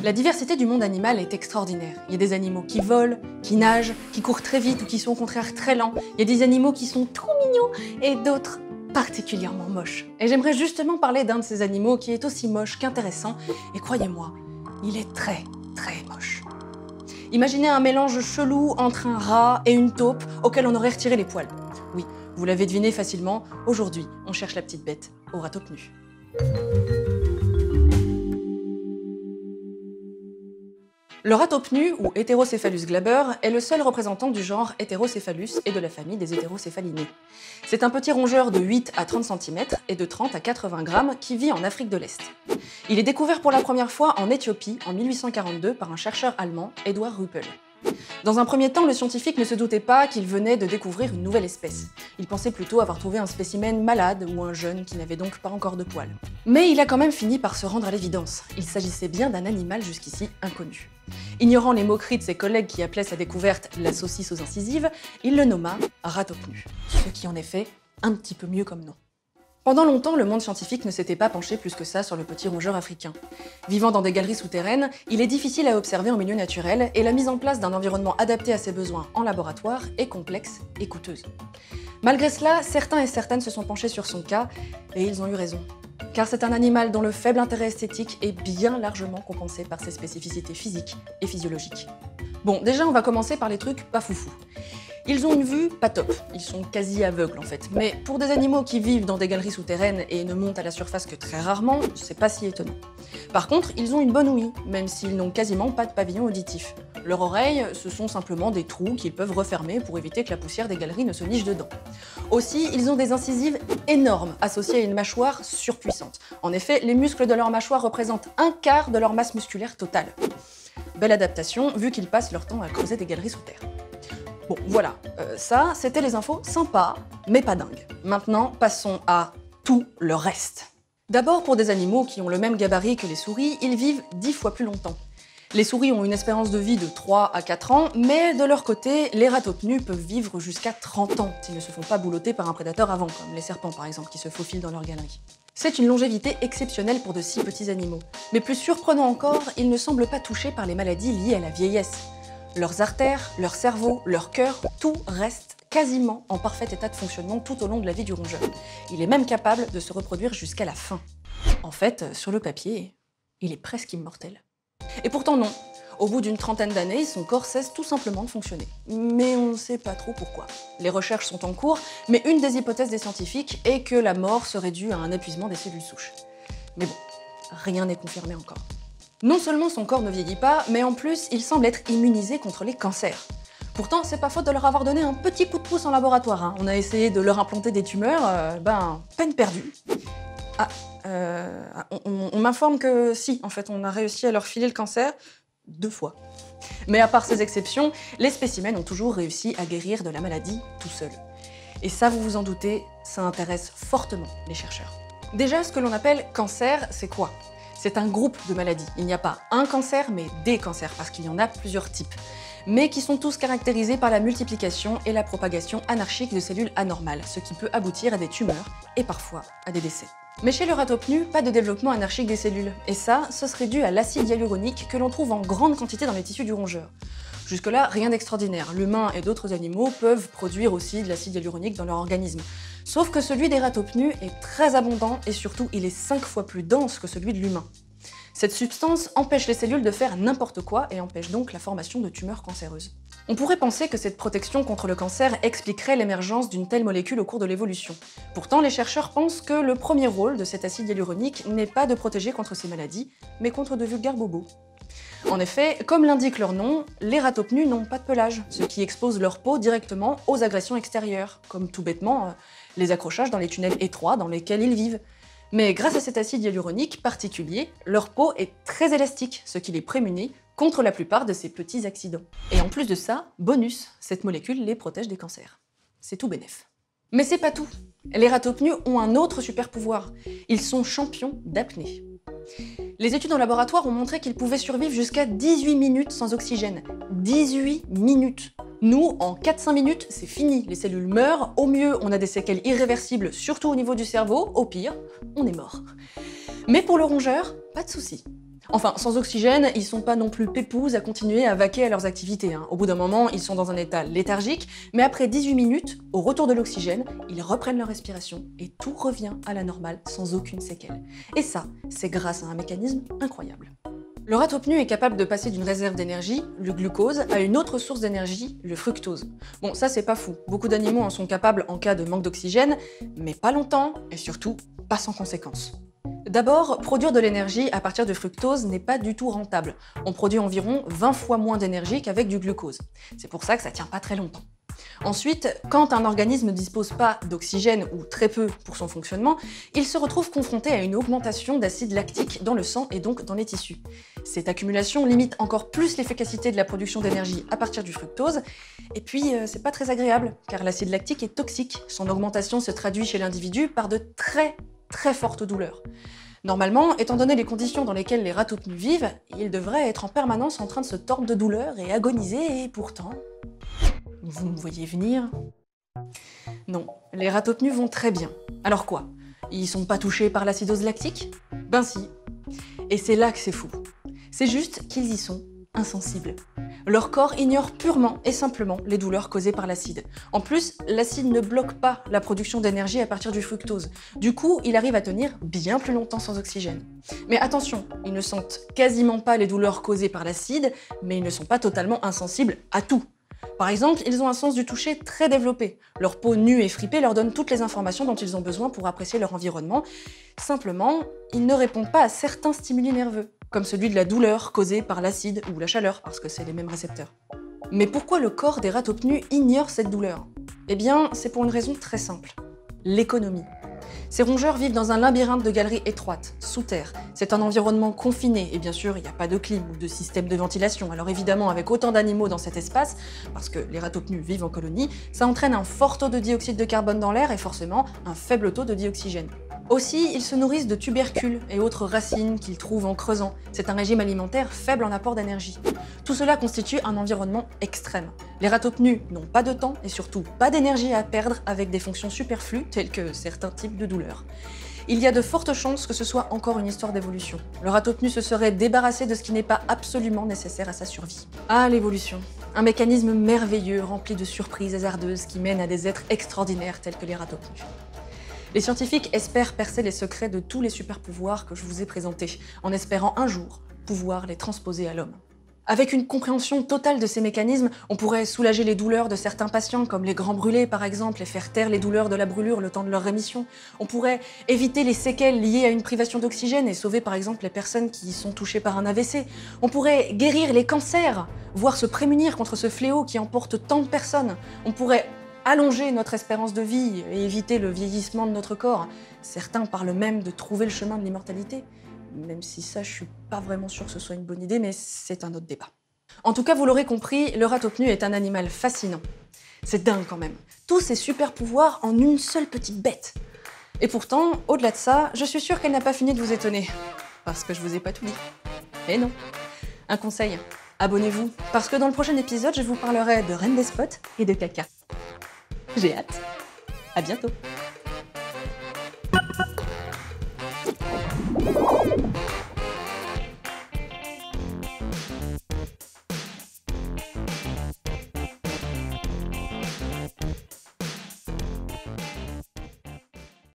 La diversité du monde animal est extraordinaire. Il y a des animaux qui volent, qui nagent, qui courent très vite ou qui sont au contraire très lents. Il y a des animaux qui sont trop mignons et d'autres particulièrement moches. Et j'aimerais justement parler d'un de ces animaux qui est aussi moche qu'intéressant, et croyez-moi, il est très moche. Imaginez un mélange chelou entre un rat et une taupe auquel on aurait retiré les poils. Oui, vous l'avez deviné facilement, aujourd'hui on cherche la petite bête au rat taupe nu. Le rat taupe nu, ou Heterocephalus glaber, est le seul représentant du genre Heterocephalus et de la famille des hétérocéphalinés. C'est un petit rongeur de 8 à 30 cm et de 30 à 80 grammes qui vit en Afrique de l'Est. Il est découvert pour la première fois en Éthiopie en 1842 par un chercheur allemand, Eduard Rüppel. Dans un premier temps, le scientifique ne se doutait pas qu'il venait de découvrir une nouvelle espèce. Il pensait plutôt avoir trouvé un spécimen malade ou un jeune qui n'avait donc pas encore de poils. Mais il a quand même fini par se rendre à l'évidence. Il s'agissait bien d'un animal jusqu'ici inconnu. Ignorant les moqueries de ses collègues qui appelaient sa découverte la saucisse aux incisives, il le nomma rat taupe nu, ce qui en est fait un petit peu mieux comme nom. Pendant longtemps, le monde scientifique ne s'était pas penché plus que ça sur le petit rongeur africain. Vivant dans des galeries souterraines, il est difficile à observer en milieu naturel et la mise en place d'un environnement adapté à ses besoins en laboratoire est complexe et coûteuse. Malgré cela, certains et certaines se sont penchés sur son cas et ils ont eu raison. Car c'est un animal dont le faible intérêt esthétique est bien largement compensé par ses spécificités physiques et physiologiques. Bon, déjà on va commencer par les trucs pas foufou. Ils ont une vue pas top, ils sont quasi aveugles en fait, mais pour des animaux qui vivent dans des galeries souterraines et ne montent à la surface que très rarement, c'est pas si étonnant. Par contre, ils ont une bonne ouïe, même s'ils n'ont quasiment pas de pavillon auditif. Leurs oreilles, ce sont simplement des trous qu'ils peuvent refermer pour éviter que la poussière des galeries ne se niche dedans. Aussi, ils ont des incisives énormes, associées à une mâchoire surpuissante. En effet, les muscles de leur mâchoire représentent un quart de leur masse musculaire totale. Belle adaptation, vu qu'ils passent leur temps à creuser des galeries sous terre. Bon, voilà, ça, c'était les infos sympas, mais pas dingues. Maintenant, passons à tout le reste. D'abord, pour des animaux qui ont le même gabarit que les souris, ils vivent 10 fois plus longtemps. Les souris ont une espérance de vie de 3 à 4 ans, mais de leur côté, les rats taupe nus peuvent vivre jusqu'à 30 ans, s'ils ne se font pas boulotter par un prédateur avant, comme les serpents par exemple, qui se faufilent dans leur galerie. C'est une longévité exceptionnelle pour de si petits animaux. Mais plus surprenant encore, ils ne semblent pas touchés par les maladies liées à la vieillesse. Leurs artères, leur cerveau, leur cœur, tout reste quasiment en parfait état de fonctionnement tout au long de la vie du rongeur. Il est même capable de se reproduire jusqu'à la fin. En fait, sur le papier, il est presque immortel. Et pourtant non. Au bout d'une trentaine d'années, son corps cesse tout simplement de fonctionner. Mais on ne sait pas trop pourquoi. Les recherches sont en cours, mais une des hypothèses des scientifiques est que la mort serait due à un épuisement des cellules souches. Mais bon, rien n'est confirmé encore. Non seulement son corps ne vieillit pas, mais en plus, il semble être immunisé contre les cancers. Pourtant, c'est pas faute de leur avoir donné un petit coup de pouce en laboratoire, hein. On a essayé de leur implanter des tumeurs, peine perdue. On m'informe que si, en fait, on a réussi à leur filer le cancer 2 fois. Mais à part ces exceptions, les spécimens ont toujours réussi à guérir de la maladie tout seuls. Et ça, vous vous en doutez, ça intéresse fortement les chercheurs. Déjà, ce que l'on appelle cancer, c'est quoi ? C'est un groupe de maladies. Il n'y a pas un cancer, mais des cancers, parce qu'il y en a plusieurs types, mais qui sont tous caractérisés par la multiplication et la propagation anarchique de cellules anormales, ce qui peut aboutir à des tumeurs et parfois à des décès. Mais chez le rat taupe nu, pas de développement anarchique des cellules, et ça, ce serait dû à l'acide hyaluronique que l'on trouve en grande quantité dans les tissus du rongeur. Jusque-là, rien d'extraordinaire. L'humain et d'autres animaux peuvent produire aussi de l'acide hyaluronique dans leur organisme. Sauf que celui des rats taupe nus est très abondant et surtout il est 5 fois plus dense que celui de l'humain. Cette substance empêche les cellules de faire n'importe quoi et empêche donc la formation de tumeurs cancéreuses. On pourrait penser que cette protection contre le cancer expliquerait l'émergence d'une telle molécule au cours de l'évolution. Pourtant, les chercheurs pensent que le premier rôle de cet acide hyaluronique n'est pas de protéger contre ces maladies, mais contre de vulgaires bobos. En effet, comme l'indique leur nom, les rats taupe nus n'ont pas de pelage, ce qui expose leur peau directement aux agressions extérieures, comme tout bêtement les accrochages dans les tunnels étroits dans lesquels ils vivent. Mais grâce à cet acide hyaluronique particulier, leur peau est très élastique, ce qui les prémunit contre la plupart de ces petits accidents. Et en plus de ça, bonus, cette molécule les protège des cancers. C'est tout bénef. Mais c'est pas tout. Les rats taupe nus ont un autre super pouvoir. Ils sont champions d'apnée. Les études en laboratoire ont montré qu'ils pouvaient survivre jusqu'à 18 minutes sans oxygène. 18 minutes! Nous, en 4-5 minutes, c'est fini. Les cellules meurent, au mieux, on a des séquelles irréversibles, surtout au niveau du cerveau, au pire, on est mort. Mais pour le rongeur, pas de souci. Enfin, sans oxygène, ils sont pas non plus pépouses à continuer à vaquer à leurs activités. Au bout d'un moment, ils sont dans un état léthargique, mais après 18 minutes, au retour de l'oxygène, ils reprennent leur respiration et tout revient à la normale sans aucune séquelle. Et ça, c'est grâce à un mécanisme incroyable. Le rate-opnu est capable de passer d'une réserve d'énergie, le glucose, à une autre source d'énergie, le fructose. Bon, ça c'est pas fou, beaucoup d'animaux en sont capables en cas de manque d'oxygène, mais pas longtemps, et surtout, pas sans conséquences. D'abord, produire de l'énergie à partir de fructose n'est pas du tout rentable. On produit environ 20 fois moins d'énergie qu'avec du glucose. C'est pour ça que ça tient pas très longtemps. Ensuite, quand un organisme ne dispose pas d'oxygène ou très peu pour son fonctionnement, il se retrouve confronté à une augmentation d'acide lactique dans le sang et donc dans les tissus. Cette accumulation limite encore plus l'efficacité de la production d'énergie à partir du fructose, et puis c'est pas très agréable, car l'acide lactique est toxique. Son augmentation se traduit chez l'individu par de très fortes douleurs. Normalement, étant donné les conditions dans lesquelles les rate-opnus vivent, ils devraient être en permanence en train de se tordre de douleur et agoniser, et pourtant... Vous me voyez venir? Non, les rate-opnus vont très bien. Alors quoi? Ils sont pas touchés par l'acidose lactique? Ben si. Et c'est là que c'est fou. C'est juste qu'ils y sont insensibles. Leur corps ignore purement et simplement les douleurs causées par l'acide. En plus, l'acide ne bloque pas la production d'énergie à partir du fructose. Du coup, il arrive à tenir bien plus longtemps sans oxygène. Mais attention, ils ne sentent quasiment pas les douleurs causées par l'acide, mais ils ne sont pas totalement insensibles à tout. Par exemple, ils ont un sens du toucher très développé. Leur peau nue et fripée leur donne toutes les informations dont ils ont besoin pour apprécier leur environnement. Simplement, ils ne répondent pas à certains stimuli nerveux, comme celui de la douleur causée par l'acide ou la chaleur, parce que c'est les mêmes récepteurs. Mais pourquoi le corps des rate-opnus ignore cette douleur? Eh bien, c'est pour une raison très simple. L'économie. Ces rongeurs vivent dans un labyrinthe de galeries étroites, sous terre. C'est un environnement confiné, et bien sûr, il n'y a pas de clim ou de système de ventilation. Alors évidemment, avec autant d'animaux dans cet espace, parce que les rate-opnus vivent en colonie, ça entraîne un fort taux de dioxyde de carbone dans l'air et forcément un faible taux de dioxygène. Aussi, ils se nourrissent de tubercules et autres racines qu'ils trouvent en creusant. C'est un régime alimentaire faible en apport d'énergie. Tout cela constitue un environnement extrême. Les rate-opnus n'ont pas de temps et surtout pas d'énergie à perdre avec des fonctions superflues telles que certains types de douleurs. Il y a de fortes chances que ce soit encore une histoire d'évolution. Le rate-opnu se serait débarrassé de ce qui n'est pas absolument nécessaire à sa survie. Ah, l'évolution. Un mécanisme merveilleux rempli de surprises hasardeuses qui mène à des êtres extraordinaires tels que les rate-opnus. Les scientifiques espèrent percer les secrets de tous les super-pouvoirs que je vous ai présentés, en espérant un jour pouvoir les transposer à l'homme. Avec une compréhension totale de ces mécanismes, on pourrait soulager les douleurs de certains patients, comme les grands brûlés par exemple, et faire taire les douleurs de la brûlure le temps de leur rémission. On pourrait éviter les séquelles liées à une privation d'oxygène et sauver par exemple les personnes qui sont touchées par un AVC. On pourrait guérir les cancers, voire se prémunir contre ce fléau qui emporte tant de personnes. On pourrait allonger notre espérance de vie et éviter le vieillissement de notre corps. Certains parlent même de trouver le chemin de l'immortalité. Même si ça, je suis pas vraiment sûre que ce soit une bonne idée, mais c'est un autre débat. En tout cas, vous l'aurez compris, le rate-opnu est un animal fascinant. C'est dingue quand même. Tous ces super pouvoirs en une seule petite bête. Et pourtant, au-delà de ça, je suis sûre qu'elle n'a pas fini de vous étonner. Parce que je vous ai pas tout dit. Et non. Un conseil, abonnez-vous, parce que dans le prochain épisode, je vous parlerai de reine des spots et de caca. J'ai hâte. À bientôt.